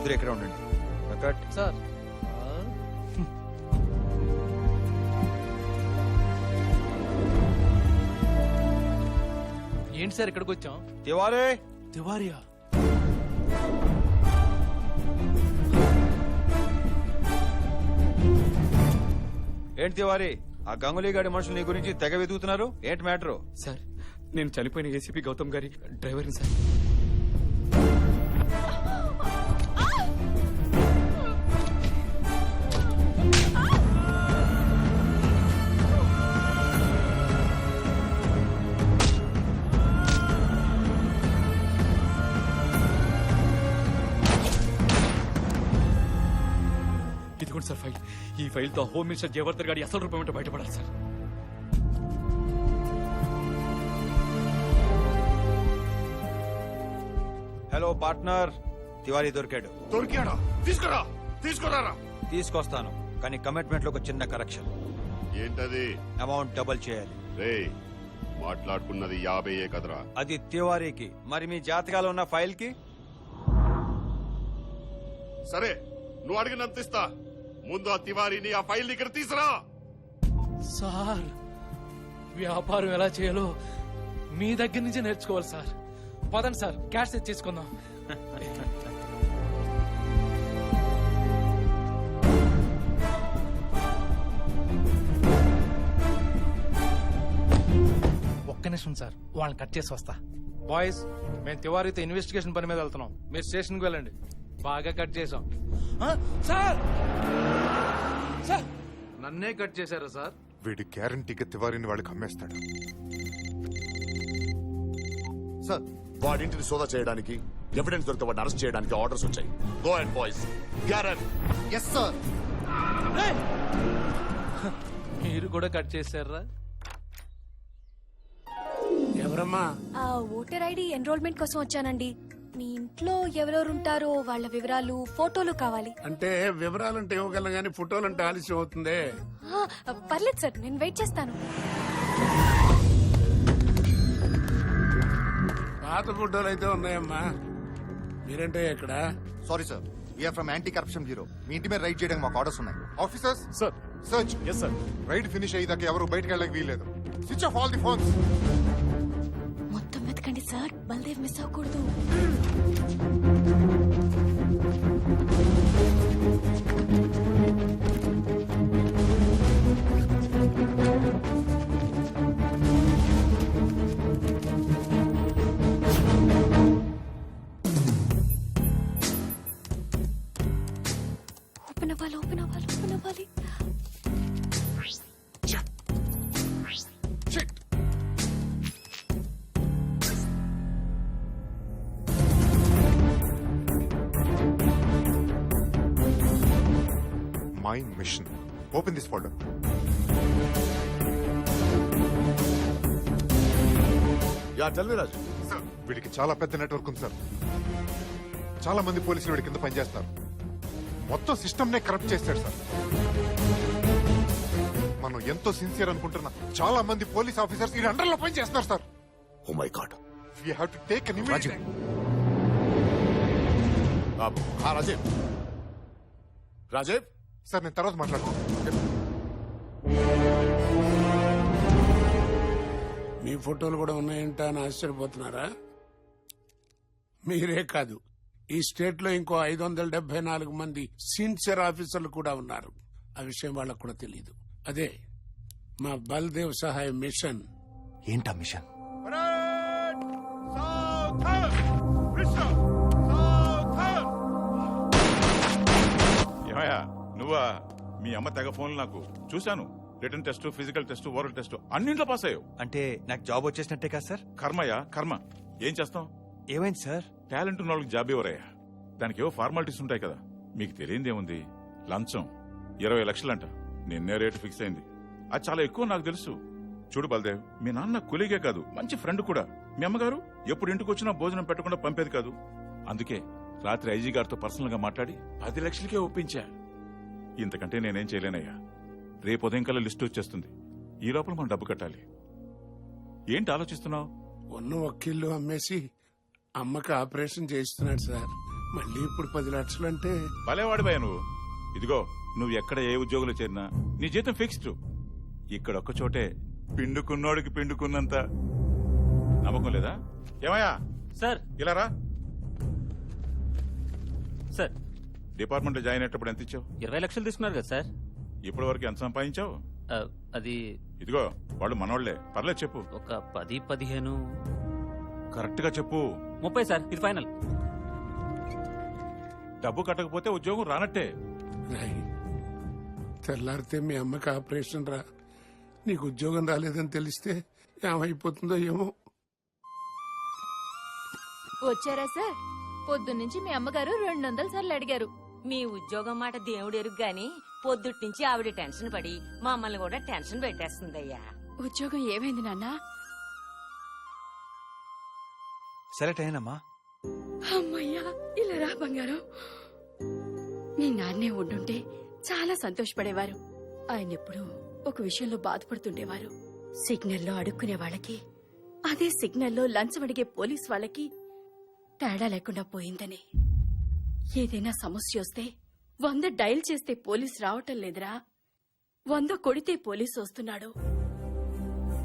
మీరిద్దరు ఎక్కడ ఉండండి. వెంకట్ సార్ ఏంటి సార్ ఇక్కడికి వచ్చాం? తివారీ తివారియా? ఏంటి తివారీ, ఆ గంగులీ గాడి మనుషులు నీ గురించి తెగ వెతుకుతున్నారు. ఏంటి మ్యాటరు? సార్ నేను చనిపోయిన ఏసీపీ గౌతమ్ గారి డ్రైవర్ని సార్. ఇదిగోండి సార్ ఫైల్. ఈ ఫైల్ తో హోమ్ మినిస్టర్ జయవర్ధన్ గారి అసలు రూపం ఏంటో బయటపడాలి సార్. హలో పార్ట్నర్, తివారీ దొరికాడు. దొరికాడా? తీసుకురా, తీసుకురారా. తీసుకొస్తాను, కానీ కమిట్మెంట్ లో ఒక చిన్న కరెక్షన్. ఏంటది? అమౌంట్ డబుల్ చేయాలి. రే, మాట్లాడుకున్నది 50 కదరా. అది తివారీకి, మరి మీ జాతకాలు ఉన్న ఫైల్ కి? సరే, నువ్వు అడిగినంత ఇస్తా. ముందు ఆ తివారీని ఆ ఫైల్ దగ్గర తీసురా. సార్ వ్యాపారం ఎలా చేయాలో మీ దగ్గర నుంచే నేర్చుకోవాలి సార్. పదండి సార్, క్యాష్ తెచ్చేసుకుందాం. ఒక్క నిమిషం సార్, వాళ్ళని కట్ చేసి వస్తా. బాయ్స్, మేము తివారీతో ఇన్వెస్టిగేషన్ పని మీద వెళ్తున్నాం. మీరు స్టేషన్కి వెళ్ళండి. బాగా కట్ చేసాం. సార్ సార్, నన్నే కట్ చేశారా సార్? వీడి గ్యారంటీగా తివారీని వాళ్ళకి అమ్మేస్తాడు. సార్, వాడింటిని సోదా చేయడానికి, ఎవిడెన్స్ దొరికితే వాడిని అరెస్ట్ చేయడానికి ఆర్డర్స్ వచ్చాయి. గో అండ్ బాయ్స్, గ్యారెంట్. Yes sir. మీరు కూడా కట్ చేశారా? ఎవరమ్మా? ఓటర్ ఐడి ఎన్రోల్మెంట్ కోసం వచ్చానండి. మీ ఇంట్లో ఎవరెవరు ఉంటారో వాళ్ళ వివరాలు, ఫోటోలు కావాలి. అంటే వివరాలంటే ఇవ్వగలను గానీ ఫోటోలంటే ఆలస్యం అవుతుంది. పర్లేదు సార్, నేను వెయిట్ చేస్తాను. పాత ఫోటోలు అయితే ఉన్నాయమ్మా. మీరేంటే ఇక్కడ? Sorry sir, we are from anti corruption bureau. మీ ఇంటి మీద రైడ్ చేయడానికి మాకు ఆర్డర్స్ ఉన్నాయి. Officers sir. Search. Yes sir. Raid finish అయ్యేదాకా ఎవరు బయటకు వెళ్ళక వీల్లేదు. Switch off all the phones. మొత్తం వెతకండి సార్, బల్దేవ్ మిస్ అవ్వకూడదు. ఓపెన్ అవ్వాలి, ఓపెన్ అవ్వాలి, ఓపెన్ అవ్వాలి. My mission. Open this folder. Ya, tell me Raju. Sir, వీడికి చాలా పెద్ద నెట్వర్క్ ఉంది సార్. చాలా మంది పోలీసులు వీడి కింద పనిచేస్తారు. మొత్తం సిస్టమ్ నే కరప్ట్ చేస్తాడు సార్. మనం ఎంతో సిన్సియర్ అనుకుంటున్నా చాలా మంది పోలీస్ ఆఫీసర్స్ ఈ అండర్ లో పనిచేస్తున్నారు sir. Oh my god. We have to take an immediate. Rajeev, Rajeev. Sir, నేను తర్వాత మాట్లాడతాను. మీ ఫోటోలు కూడా ఉన్నాయంట అని ఆశ్చర్యపోతున్నారా? మీరే కాదు, ఈ స్టేట్ లో ఇంకో 574 మంది సిన్సియర్ ఆఫీసర్లు కూడా ఉన్నారు. ఆ విషయం వాళ్ళకు కూడా తెలియదు. అదే మా బల్దేవ్ సహాయ మిషన్. ఏంటా మిషన్? ఏమయ్యా నువ్వా? మీ అమ్మ తెగ ఫోన్లు నాకు చూశాను. Written test, physical test, oral test అన్నింట్లో పాస్ అయ్యావు. అంటే నాకు జాబ్ వచ్చేసినట్టే కదా సార్? కర్మయ్యా కర్మ. ఏం చేస్తాం? ఏమైంది సార్? టాలెంట్ ఉన్న వాళ్ళకి జాబ్ ఎవరయ్యా? దానికి ఏవో ఫార్మాలిటీస్ ఉంటాయి కదా. మీకు తెలియదేముంది? లంచం 20 లక్షలంట. నిన్నే రేటు ఫిక్స్ అయింది. అది చాలా ఎక్కువ నాకు తెలుసు. చూడు బల్దేవ్, మీ నాన్న కొలీగే కాదు, మంచి ఫ్రెండ్ కూడా. మీ అమ్మగారు ఎప్పుడు ఇంటికి వచ్చినా భోజనం పెట్టకుండా పంపేది కాదు. అందుకే రాత్రి ఐజీ గారితో పర్సనల్ గా మాట్లాడి 10 లక్షలకే ఒప్పించా. ఇంతకంటే నేనేం చేయలేనయ్యా. రేపు ఉదయం కల్లా లిస్టు వచ్చేస్తుంది. ఈ లోపల మనం డబ్బు కట్టాలి. ఏంటి ఆలోచిస్తున్నావు? ఉన్న వకీళ్ళు అమ్మేసి అమ్మకి ఆపరేషన్ చేయిస్తున్నాడు సార్. మళ్ళీ ఇప్పుడు 10 లక్షలంటే భలేవాడిపోయా నువ్వు. ఇదిగో నువ్వు ఎక్కడ ఏ ఉద్యోగంలో చేరినా నీ జీతం ఫిక్స్డ్. ఇక్కడ ఒక్క చోటే పిండుకున్నోడికి పిండుకున్నంత నమ్మకం లేదా? ఏమయ్యా సార్ ఇలా రా. సార్ డిపార్ట్మెంట్ లో జాయిన్ అయ్యేటప్పుడు ఎంత ఇచ్చావు? 20 లక్షలు తీసుకున్నారు కదా సార్. ఇప్పటి వరకు ఎంత సంపాదించావు? అది ఇదిగో వాళ్ళు మనోళ్లే, పర్లేదు చెప్పు. ఒక 10-15. కరెక్ట్ గా చెప్పు. 30 సార్, ఇది ఫైనల్. డబ్బు కట్టకపోతే ఉద్యోగం రానట్టే. రాయి తెల్లారితే మీ అమ్మకి ఆపరేషన్ రా. నీకు ఉద్యోగం రాలేదని తెలిస్తే ఏమైపోతుందో ఏమో. వచ్చారా సార్? పొద్దున్నుంచి మీ అమ్మగారు 200 సార్లు అడిగారు. మీ ఉద్యోగం మాట దేవుడు ఎరుగు గాని పొద్దుటి నుంచి ఆవిడ టెన్షన్ పడి మమ్మల్ని కూడా టెన్షన్ పెట్టేస్తుందయ్యా. ఉద్యోగం ఏమైంది నాన్న? సెలెక్ట్ అయ్యానమ్మా. అమ్మయ్యా, ఇలా రా బంగారం. మీ నాన్నే ఉండుంటే చాలా సంతోషపడేవారు. ఆయన ఎప్పుడు ఒక విషయంలో బాధపడుతుండేవారు. సిగ్నల్లో అడుక్కునే వాళ్ళకి, అదే సిగ్నల్లో లంచం అడిగే పోలీస్ వాళ్ళకి తేడా లేకుండా పోయిందని. ఏదైనా సమస్య వస్తే 100 డయల్ చేస్తే పోలీస్ రావటం లేదురా, 100 కొడితే పోలీసు వస్తున్నాడు.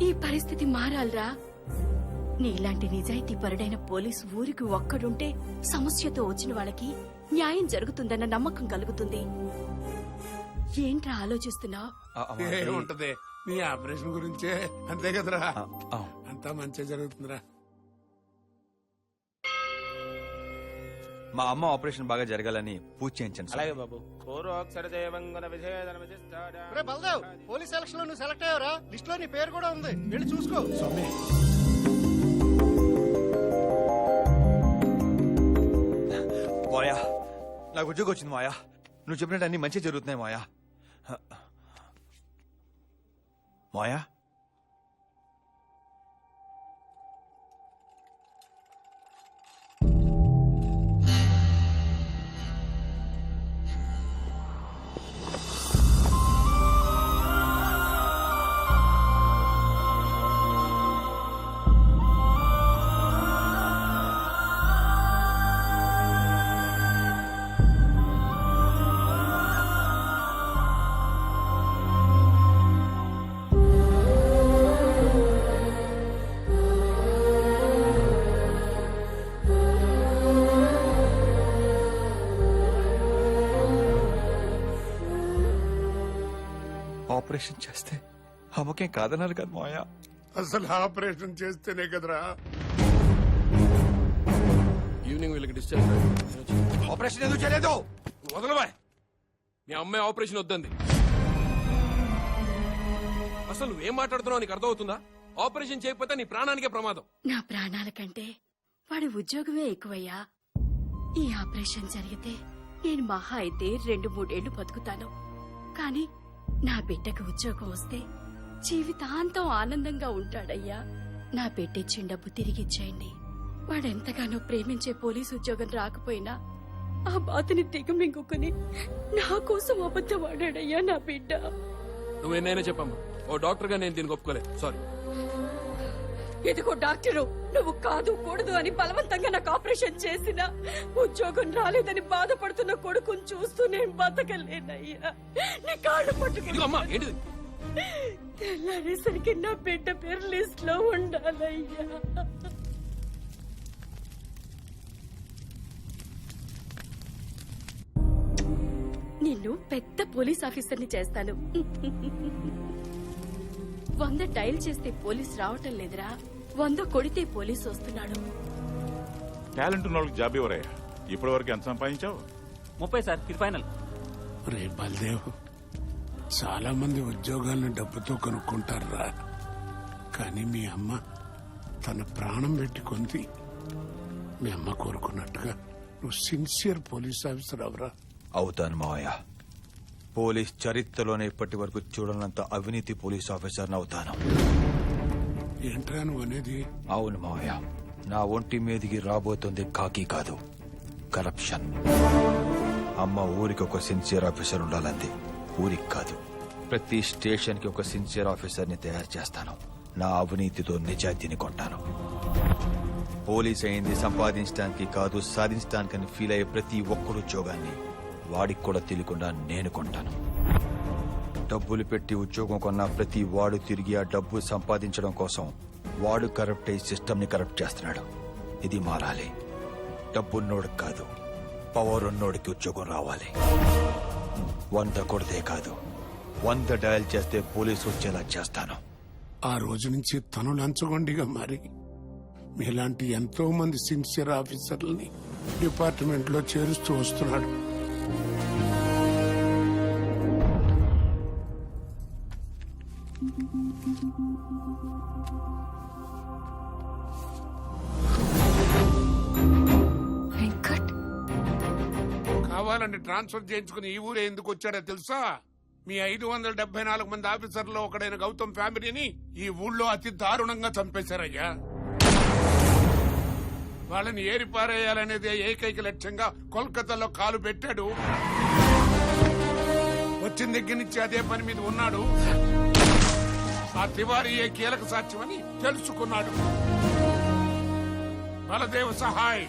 ఈ పరిస్థితి మారాలరా. నీలాంటి నిజాయితీ పరుడైన పోలీసు ఊరికి ఒక్కడుంటే సమస్యతో వచ్చిన వాళ్ళకి న్యాయం జరుగుతుందన్న నమ్మకం కలుగుతుంది. ఏంట్రా ఆలోచిస్తున్నావు? ఏముంటది, నీ ఆపరేషన్ గురించే. అంతే కదరా, అంతా మంచిగా జరుగుతుందిరా. మా అమ్మ ఆపరేషన్ బాగా జరగాలని పూజ చేయించండి. అలాగే బాబు. బల్దేవ్, పోలీస్ ఎలక్షన్ లో నువ్వు సెలెక్ట్ అయ్యావరా? లిస్ట్ లో నీ పేరు కూడా ఉంది, వెళ్ళి చూసుకో. మాయా, నాకు ఉద్యోగం వచ్చింది మాయా. నువ్వు చెప్పినట్టు అన్ని మంచి జరుగుతున్నాయి మాయా. మాయా, ఆపరేషన్ చేస్తే అమ్మకేం కాదన్నారు కదా మాయా. అసలు ఆపరేషన్ చేస్తేనే కదరా. ఈవినింగ్ వీళ్ళకి డిశ్చార్జ్. ఆపరేషన్ ఎందుకు చేయలేదు? వదలబాయ్, మీ అమ్మాయి ఆపరేషన్ వద్దంది. అసలు నువ్వేం మాట్లాడుతున్నావు నీకు అర్థమవుతుందా? ఆపరేషన్ చేయకపోతే నీ ప్రాణానికే ప్రమాదం. నా ప్రాణాల కంటే వాడి ఉద్యోగమే ఎక్కువయ్యా. ఈ ఆపరేషన్ జరిగితే నేను మహా అయితే 2-3 ఏళ్లు బతుకుతాను. కానీ నా బిడ్డకు ఉద్యోగం వస్తే జీవితాంతం ఆనందంగా ఉంటాడయ్యా. నా బిడ్డిచ్చిన డబ్బు తిరిగిచ్చేయండి. వాడెంతగానో ప్రేమించే పోలీసు ఉద్యోగం రాకపోయినా ఆ బాధని దిగమింగుకుని నా కోసం అబద్ధం ఆడాడయ్యా నా బిడ్డ. నువ్వేనైనా చెప్పమ్మా, ఓ డాక్టర్ గా నేను దీనికి ఒప్పుకోలేదు. సారీ. ఇదిగో డాక్టరు, నువ్వు కాదు కూడదు అని బలవంతంగా నాకు ఆపరేషన్ చేసినా ఉద్యోగం రాలేదని బాధపడుతున్న కొడుకుని చూస్తూ నేను బతకలేనయ్యా. నీ కాళ్ళు పట్టుకుని తెల్లారేసరికి నా బిడ్డ పేరు లిస్ట్ లో ఉండాలయ్యా. నిన్ను పెద్ద పోలీస్ ఆఫీసర్ని చేస్తాను. 100 డయల్ చేస్తే పోలీస్ రావటం లేదురా, 100 కొడితే పోలీసు వస్తున్నాడు. టాలెంట్ ఉన్న వాళ్ళకి జాబ్ ఇవ్వరయ్యా. ఇప్పటి వరకు ఎంత సంపాదించావు? 30 సార్, ఇది ఫైనల్. రే బల్దేవ్, చాలా మంది ఉద్యోగాలను డబ్బుతో కొనుక్కుంటారా. కానీ మీ అమ్మ తన ప్రాణం పెట్టి కొంది. మీ అమ్మ కోరుకున్నట్టుగా నువ్వు సిన్సియర్ పోలీస్ ఆఫీసర్ అవరా. అవుతాను మావయ్య. పోలీస్ చరిత్రలోనే ఇప్పటి వరకు చూడనంత అవినీతి పోలీస్ ఆఫీసర్ అవుతాను. ఏంట్రా నువ్వు అనేది? అవును మావయ్య, నా ఒంటి మీదికి రాబోతుంది కాకి కాదు, కరప్షన్. అమ్మ ఊరికి ఒక సిన్సియర్ ఆఫీసర్ ఉండాలంది, ఊరికి కాదు. ప్రతి స్టేషన్ కి ఒక సిన్సియర్ ఆఫీసర్ ని తయారు చేస్తాను. నా అవినీతితో నిజాయితీని కొంటాను. పోలీస్ అయింది సంపాదించడానికి కాదు, సాధించడానికని ఫీల్ అయ్యే ప్రతి ఒక్కడు ఉద్యోగాన్ని వాడికి కూడా తెలియకుండా నేను కొంటాను. డబ్బులు పెట్టి ఉద్యోగం కొన్న ప్రతి వాడు తిరిగి ఆ డబ్బు సంపాదించడం కోసం వాడు కరప్ట్ అయ్యి సిస్టమ్ని కరప్ట్ చేస్తున్నాడు. ఇది మారాలి. డబ్బున్నోడికి కాదు, పవర్ ఉన్నోడికి ఉద్యోగం రావాలి. 100 కొడితే కాదు, 100 డయల్ చేస్తే పోలీసు వచ్చేలా చేస్తాను. ఆ రోజు నుంచి తను లంచగొండిగా మారి మీలాంటి ఎంతో మంది సిన్సియర్ ఆఫీసర్లని డిపార్ట్మెంట్ లో చేరుస్తూ వస్తున్నాడు. వెంకట్, కావాలని ట్రాన్స్ఫర్ చేయించుకుని ఈ ఊరే ఎందుకు వచ్చాడో తెలుసా? మీ 574 మంది ఆఫీసర్లో ఒకడైన గౌతమ్ ఫ్యామిలీని ఈ ఊళ్ళో అతి దారుణంగా చంపేశారయ్యా. వాళ్ళని ఏరిపారేయాలనేది ఏకైక లక్ష్యంగా కోల్కతాలో కాలు పెట్టాడు. వచ్చిన దగ్గర నుంచి అదే పని మీద ఉన్నాడు. ఆ తివారీ ఏ కీలక సాక్ష్యమని తెలుసుకున్నాడు. బలదేవ్ సహాయ్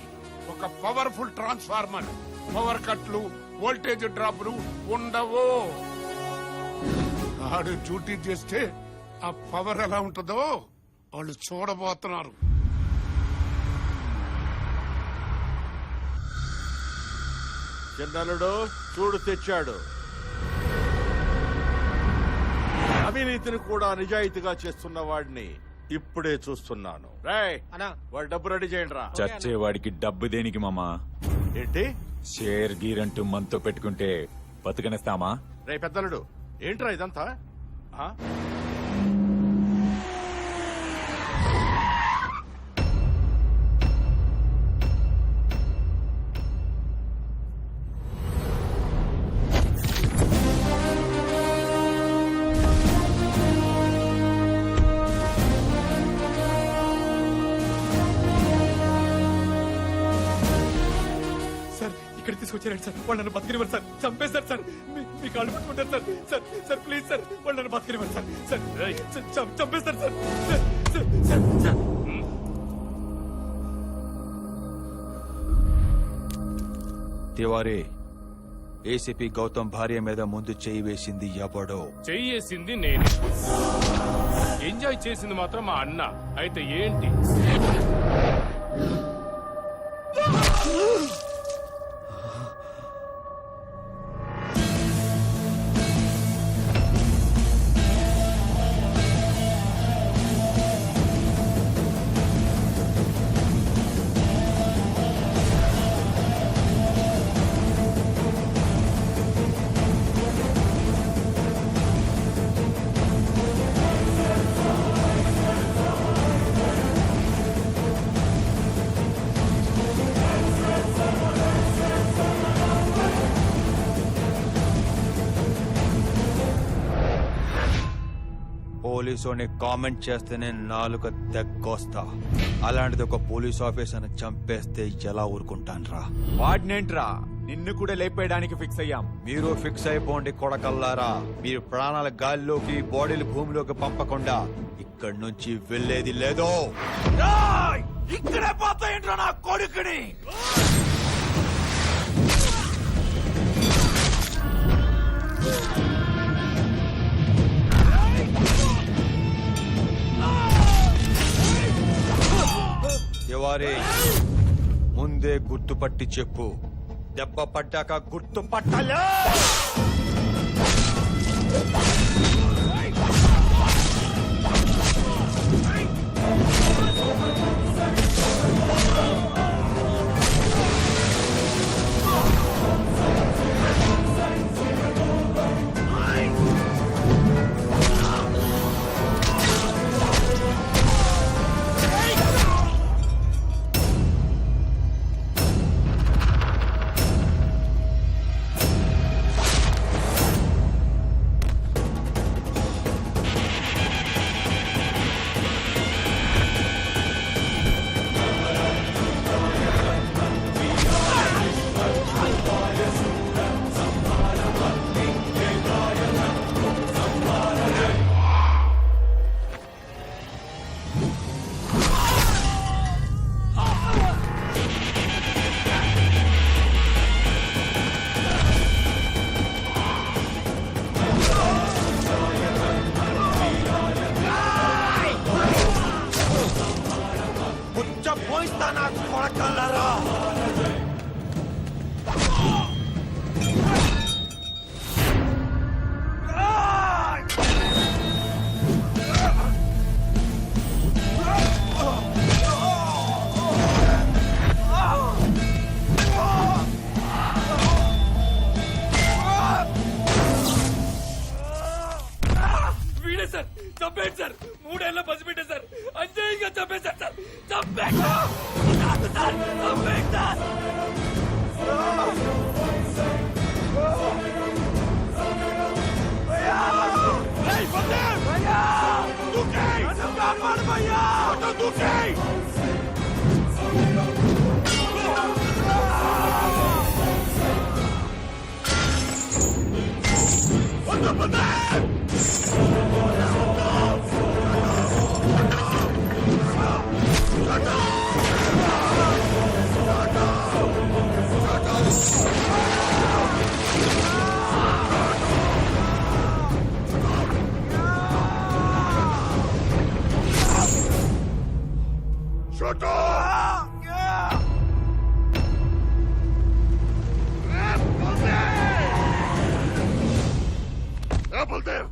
ఒక పవర్ఫుల్ ట్రాన్స్ఫార్మర్. పవర్ కట్లు, వోల్టేజ్ డ్రాపులు ఉండవు. ఆడు డ్యూటీ చేస్తే ఆ పవర్ ఎలా ఉంటుందో వాళ్ళు చూడబోతున్నారు. చిన్నలుడు చూడు తెచ్చాడు. అవినీతిని కూడా నిజాయితీగా చేస్తున్న వాడిని ఇప్పుడే చూస్తున్నాను. రేయ్, వాడు డబ్బు రెడీ చేయండి రా. చచ్చేవాడికి డబ్బు దేనికి మామా? ఏంటి షేర్ గీరంటూ మనతో పెట్టుకుంటే బతుకనిస్తామా? రే పెద్దలుడు, ఏంట్రా ఇదంతా? ఆ? సార్ ఇక్కడ తీసుకొచ్చారండి సార్. వాళ్ళు నన్ను బతికినివ్వరు సార్. చంపేశారు సార్. మీ కాళ్ళు పట్టుకుంటారు sir. Sir sir please sir, వాళ్ళు నన్ను బతికినివ్వరు సార్. సార్ చంపేస్తారు sir. Sir sir sir. Tiwari, ACP Gautam భార్య మీద ముందు చేయి వేసింది ఎవడో? చెయ్యేసింది నేను, ఎంజాయ్ చేసింది మాత్రం మా అన్న. అయితే ఏంటి? పోలీసుని కామెంట్ చేస్తేనే నాలుక తెగ్గొస్తా. అలాంటిది ఒక పోలీస్ ఆఫీసర్ని చంపేస్తే ఎలా ఊరుకుంటాన్రా? వాడినేంట్రా, నిన్ను కూడా లేపేయడానికి ఫిక్స్ అయ్యాం. మీరు ఫిక్స్ అయిపోండి కొడకల్లారా. మీరు ప్రాణాల గాల్లోకి, బాడీలు భూమిలోకి పంపకుండా ఇక్కడి నుంచి వెళ్లేది లేదో. ఇక్కడే పోతాయంట్రా నా కొడుకుని. తివారీ, ముందే గుర్తుపట్టి చెప్పు. దెబ్బ పడ్డాక గుర్తుపట్టాలే. గారిలో పసిపెట్టే సార్ అన్యాయంగా చంపేశారు సార్ చంపేశారు సార్ చంపేశారు బల్దేవ్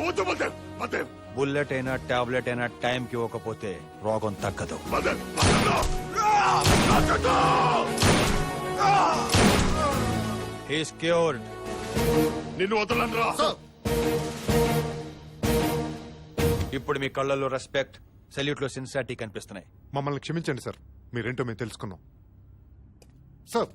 వద్దు బల్దేవ్ బల్దేవ్ బుల్లెట్ అయినా టాబ్లెట్ అయినా టైంకి ఇవ్వకపోతే రోగం తగ్గదు. Baldev he's cured. నిన్ను వదలనురా ఇప్పుడు మీ కళ్ళల్లో రెస్పెక్ట్, సెల్యూట్ లో సిన్సియారిటీ కనిపిస్తున్నాయి. మమ్మల్ని క్షమించండి సార్, మీరేంటో మేము తెలుసుకున్నాం sir.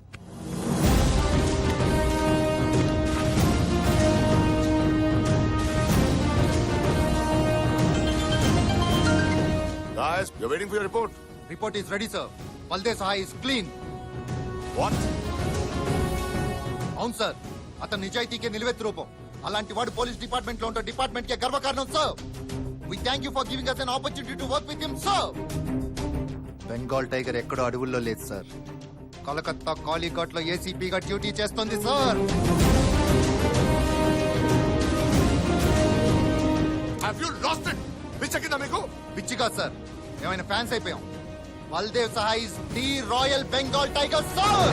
Guys, you're waiting for your report. Report is ready sir. Baldev Saha is clean. What? అవును సార్, అతను నిజాయితీకే నిలువెత్తు రూపం. అలాంటి వాడు పోలీస్ డిపార్ట్మెంట్ లో ఉంటే డిపార్ట్మెంట్ కే గర్వకారణం sir. We thank you for giving us an opportunity to work with him sir. Bengal tiger ఎక్కడో అడవుల్లో లేదు సార్, కలకత్తా కాలీఘాట్ లో ఏసీపీగా డ్యూటీ చేస్తుంది sir. Have you lost it? పిచ్చకిందా మీకు? పిచ్చిగా సార్, ఏమైనా ఫ్యాన్స్ అయిపోయాం. Baldev Saha is the royal Bengal tiger sir.